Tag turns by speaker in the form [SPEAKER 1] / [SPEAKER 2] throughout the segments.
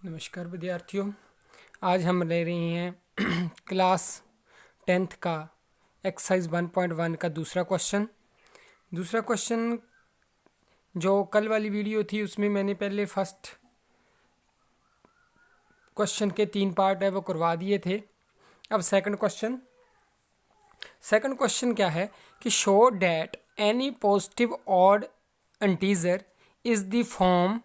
[SPEAKER 1] नमस्कार विद्यार्थियों, आज हम ले रहे हैं क्लास 10th का एक्सरसाइज 1.1 का दूसरा क्वेश्चन जो कल वाली वीडियो थी उसमें मैंने पहले फर्स्ट क्वेश्चन के 3 पार्ट है वो करवा दिए थे। अब सेकंड क्वेश्चन क्या है कि show that any positive odd integer is the form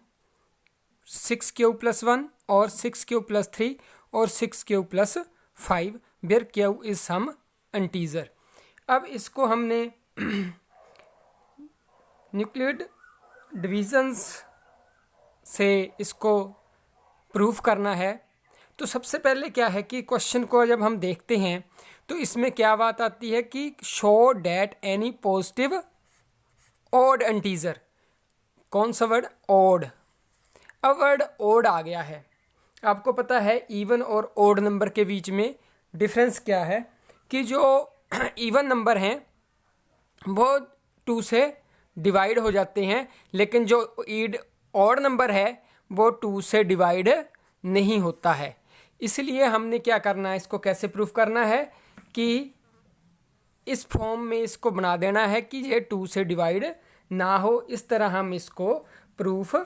[SPEAKER 1] 6q + 1 और 6q + 3 और 6q + 5 where q is some integer. अब इसको हमने न्यूक्लियोइड डिविजन्स से इसको प्रूफ करना है। तो सबसे पहले क्या है कि क्वेश्चन को जब हम देखते हैं तो इसमें क्या बात आती है कि show that any positive odd integer. कौन सा वर्ड? ऑड। अब वर्ड ओड आ गया है। आपको पता है इवन और ओड नंबर के बीच में डिफरेंस क्या है कि जो इवन नंबर हैं वो 2 से डिवाइड हो जाते हैं, लेकिन जो ऑड नंबर है वो 2 से डिवाइड नहीं होता है। इसलिए हमने क्या करना है, इसको कैसे प्रूफ करना है कि इस फॉर्म में इसको बना देना है कि ये 2 से डिवाइड ना हो। इस तरह हम इसको प्रूफ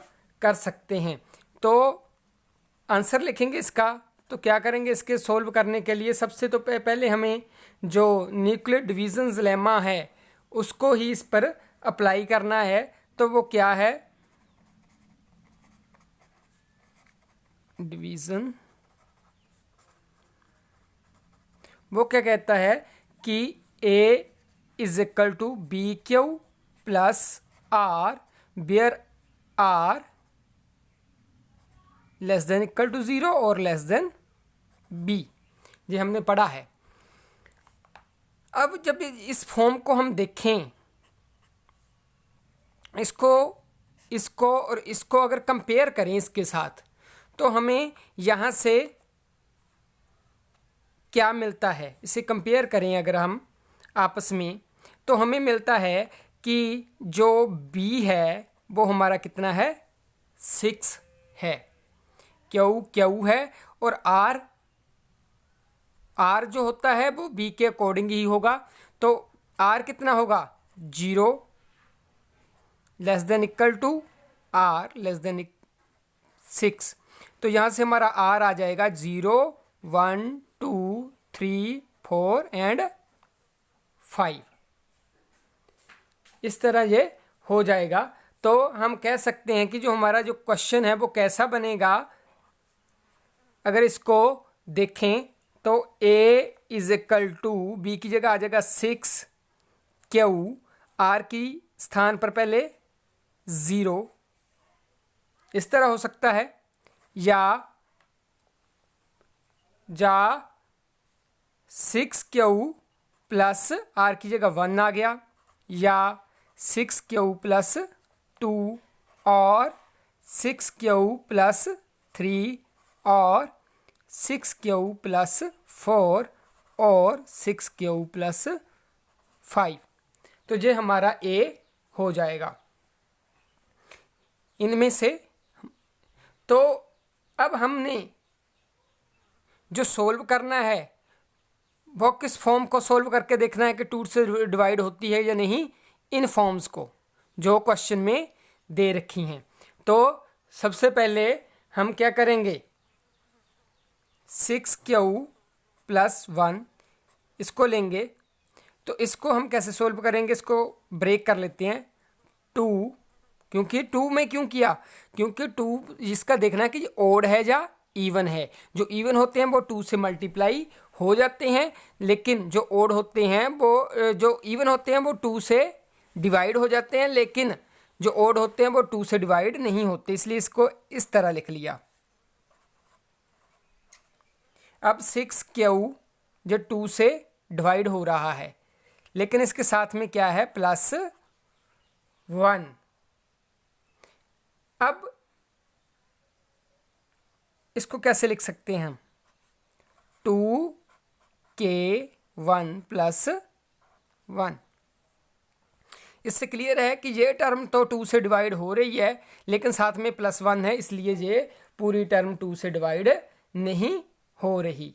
[SPEAKER 1] कर सकते हैं। तो आंसर लिखेंगे इसका। तो क्या करेंगे, इसके सोल्व करने के लिए सबसे तो पहले हमें जो न्यूक्लियर डिविजन्स लेमा है उसको ही इस पर अप्लाई करना है। तो वो क्या है? डिवीजन वो क्या कहता है कि A is equal to BQ plus R where R less than equal to 0 और लेस देन B। ये हमने पढ़ा है। अब जब इस फॉर्म को हम देखें, इसको और इसको अगर कंपेयर करें इसके साथ, तो हमें यहाँ से क्या मिलता है? इसे कंपेयर करें अगर हम आपस में, तो हमें मिलता है कि जो B है वो हमारा कितना है? 6 है। Q है और R जो होता है वो B के अकॉर्डिंग ही होगा। तो R कितना होगा? 0 less than equal to R less than 6। तो यहाँ से हमारा R आ जाएगा 0 1 2 3 4 एंड 5। इस तरह ये हो जाएगा। तो हम कह सकते हैं कि जो हमारा जो क्वेश्चन है वो कैसा बनेगा। अगर इसको देखें तो A is equal to B की जगह आ जाएगा 6Q, R की स्थान पर पहले 0। इस तरह हो सकता है, या 6Q प्लस R की जगह 1 आ गया, या 6Q प्लस 2 और 6Q प्लस 3 और 6Q प्लस 4 और 6Q प्लस 5। तो ये हमारा A हो जाएगा इनमें से। तो अब हमने जो सोल्व करना है वो किस फॉर्म को सोल्व करके देखना है कि 2 से डिवाइड होती है या नहीं, इन फॉर्म्स को जो क्वेश्चन में दे रखी हैं। तो सबसे पहले हम क्या करेंगे, 6Q प्लस 1 इसको लेंगे। तो इसको हम कैसे सोल्व करेंगे, इसको ब्रेक कर लेते हैं। 2, क्योंकि 2 में क्यों किया? क्योंकि 2 इसका देखना है कि ओड है या इवन है। जो इवन होते हैं वो 2 से मल्टीप्लाई हो जाते हैं, लेकिन जो ओड होते हैं वो जो इवन होते हैं वो 2 से डिवाइड हो जाते हैं, लेकिन जो ओड होते हैं वो 2 से डिवाइड नहीं होते। इसलिए इसको इस तरह लिख लिया। अब 6Q जो 2 से डिवाइड हो रहा है, लेकिन इसके साथ में क्या है? प्लस 1। अब इसको कैसे लिख सकते हैं हम? 2K1 plus 1। इससे क्लियर है कि ये टर्म तो 2 से डिवाइड हो रही है, लेकिन साथ में प्लस 1 है, इसलिए ये पूरी टर्म 2 से डिवाइड नहीं हो रही।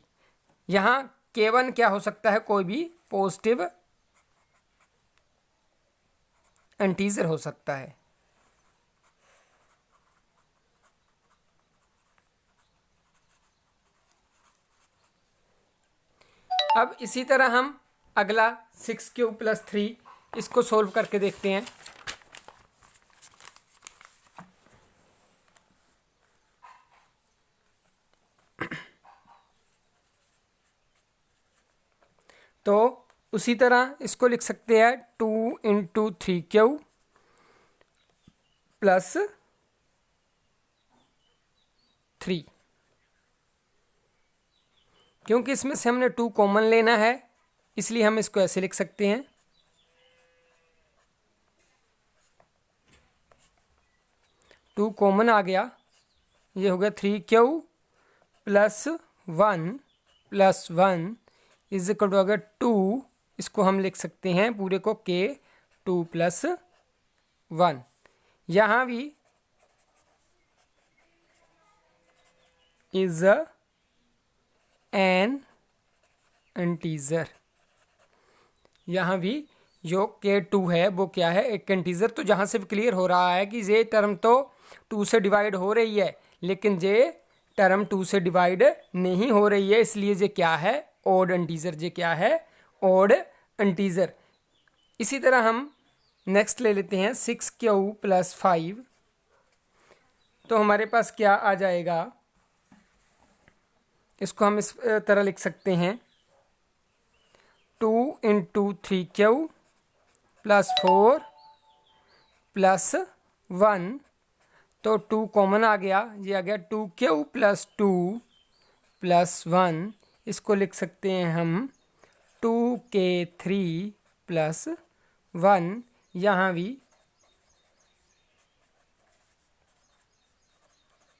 [SPEAKER 1] यहाँ K1 क्या हो सकता है, कोई भी पॉजिटिव इंटीजर हो सकता है। अब इसी तरह हम अगला 6³ + 3 इसको सोल्व करके देखते हैं। तो उसी तरह इसको लिख सकते हैं 2 × 3³ + 3, क्योंकि इसमें से हमने 2 कॉमन लेना है इसलिए हम इसको ऐसे लिख सकते हैं 2 कॉमन आ गया, ये हो गया 3³ + 1 + 1 इज इक्वल टू, अगर 2 इसको हम लिख सकते हैं पूरे को K2 + 1। यहाँ भी इज एन इंटीजर, यहाँ भी जो K2 है वो क्या है, एक इंटीजर। तो जहाँ से क्लियर हो रहा है कि ये टर्म तो 2 से डिवाइड हो रही है लेकिन ये टर्म 2 से डिवाइड नहीं हो रही है, इसलिए ये क्या है, ऑड इंटीजर। ये क्या है, ऑड इंटीजर। इसी तरह हम नेक्स्ट ले लेते हैं 6³ + 5। तो हमारे पास क्या आ जाएगा, इसको हम इस तरह लिख सकते हैं 2 × 3³ + 4 + 1। तो 2 कॉमन आ गया, ये आ गया 2³ + 2 + 1। इसको लिख सकते हैं हम 2K3 + 1। यहाँ भी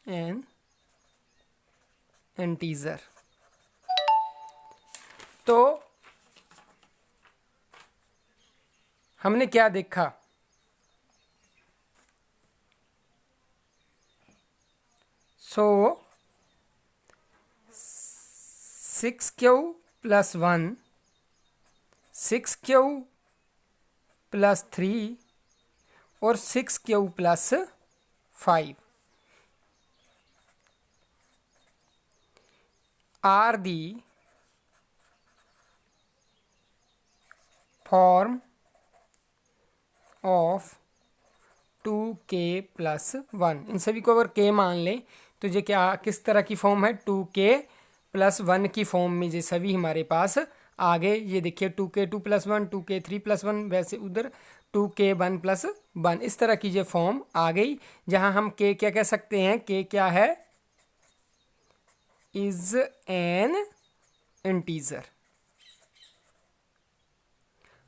[SPEAKER 1] एन इंटीजर। तो हमने क्या देखा, सो 6³ + 1, 6³ + 3 और 6³ + 5 are the form of 2K + 1। इन सभी को अगर K मान लें तो ये क्या, किस तरह की फॉर्म है, 2K + 1 की फॉर्म में ये सभी हमारे पास आ गए। ये देखिए 2K2 + 1, 2K3 + 1, वैसे उधर 2K1 + 1, इस तरह की ये फॉर्म आ गई। जहाँ हम K क्या कह सकते हैं, K क्या है, इज एन इंटीजर।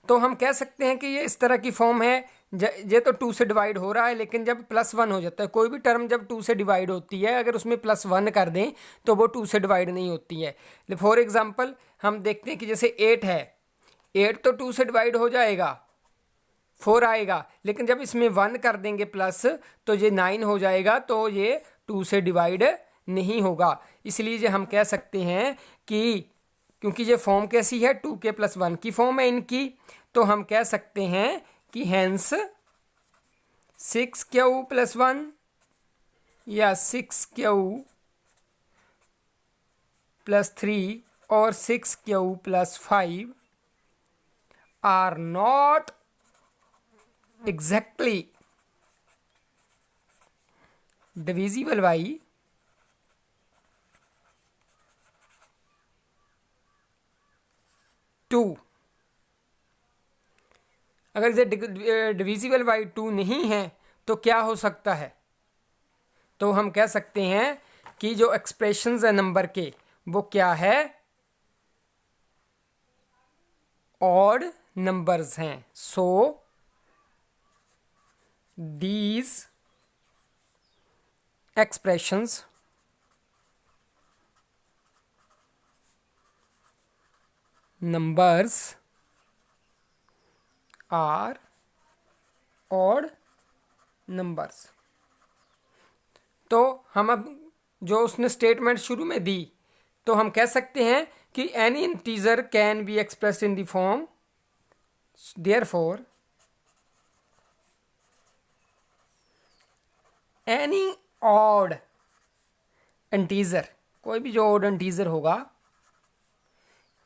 [SPEAKER 1] तो हम कह सकते हैं कि ये इस तरह की फॉर्म है। ये तो 2 से डिवाइड हो रहा है लेकिन जब +1 हो जाता है, कोई भी टर्म जब 2 से डिवाइड होती है अगर उसमें +1 कर दें तो वो 2 से डिवाइड नहीं होती है। फॉर एग्जांपल हम देखते हैं कि जैसे 8 है, 8 तो 2 से डिवाइड हो जाएगा, 4 आएगा, लेकिन जब इसमें 1 कर देंगे प्लस तो ये 9 हो जाएगा, तो ये 2 से डिवाइड नहीं होगा। इसलिए ये हम कह सकते हैं कि क्योंकि ये फॉर्म कैसी है, 2K + 1 की फॉर्म है इनकी, तो हम कह सकते हैं कि हेंस 6³ + 1 या 6³ + 3 और 6³ + 5 are not exactly divisible by 2। अगर ये डिविजिबल बाई 2 नहीं है तो क्या हो सकता है, तो हम कह सकते हैं कि जो एक्सप्रेशंस है नंबर के वो क्या है, ऑड नंबर्स हैं। सो these expressions numbers are odd numbers। तो हम अब जो उसने स्टेटमेंट शुरू में दी, तो हम कह सकते हैं कि any integer can be expressed in the form, therefore any odd integer, कोई भी जो ऑड इंटीजर होगा,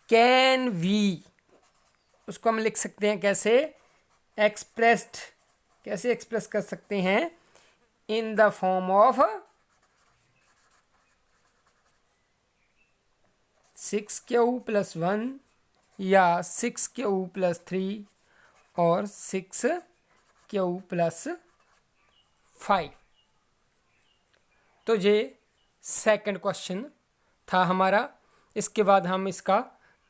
[SPEAKER 1] कैन वी, उसको हम लिख सकते हैं कैसे, एक्सप्रेस्ड, कैसे एक्सप्रेस कर सकते हैं, in the form of 6q+1 या 6q+3 और 6q+5। तो ये सेकंड क्वेश्चन था हमारा। इसके बाद हम इसका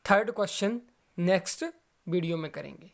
[SPEAKER 1] थर्ड क्वेश्चन नेक्स्ट वीडियो में करेंगे।